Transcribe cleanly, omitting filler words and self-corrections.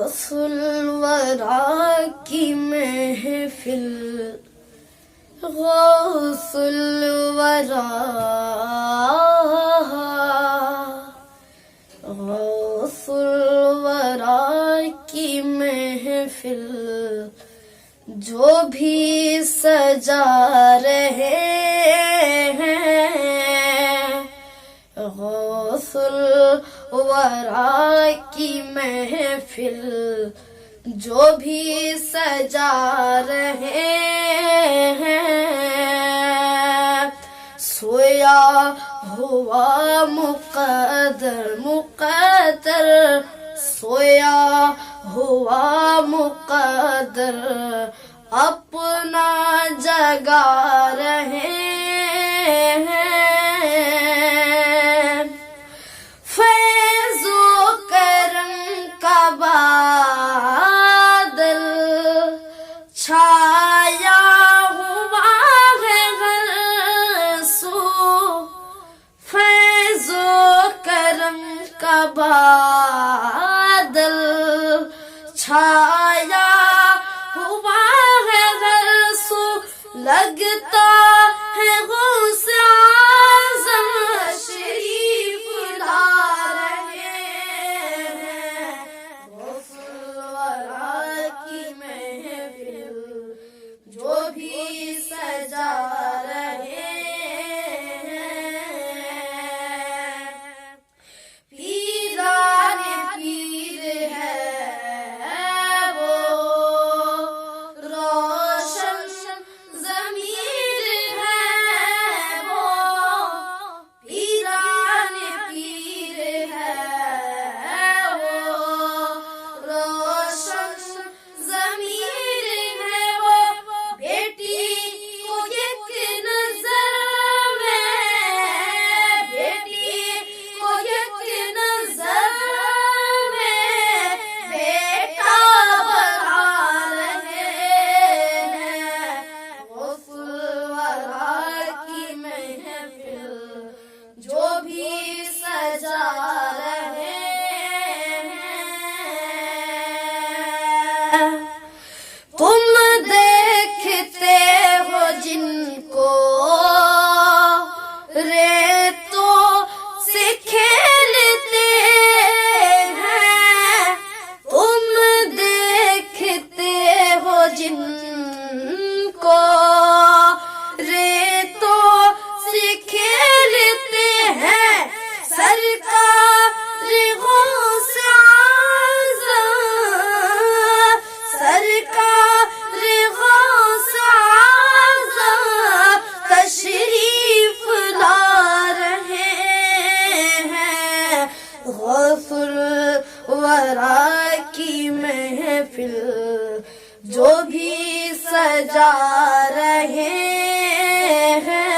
गौसुल वरा की महफिल, गौसुल वरा, गौसुल वरा की महफिल जो भी सजा रहे हैं, गौसुल वरा की महफिल जो भी सजा रहे हैं, सोया हुआ मुक़द्दर मुक़द्दर, सोया हुआ मुक़द्दर अपना जगा रहे हैं। फैज़ो करम का बादल छाया हुआ है हर सू, फैज़ो करम का बादल छाया हुआ है हर सू, लगता है गौसे आज़म शरीफ ला रहे हैं। गौसुल वरा की महफिल जो भी सजा रहे हैं, पीराने पीर है वो, रोशन ज़मीर है वो, पीराने पीर है वो, रोशन ज़मीर है वो, बेटी को एक नज़र में, बेटी को एक नज़र में बेटा बना रहे हैं। गौसुल वरा की महफिल जो भी सजा रहे हैं। तुम देखते हो जिनको रेतों से खेलते हैं, तुम देखते हो जिनको रेतों से खेलते हैं, सरकार गौसे आज़म, सरकार गौसे आज़म तशरीफ ला रहे हैं। गौसुल वरा की महफिल जो भी सजा रहे हैं।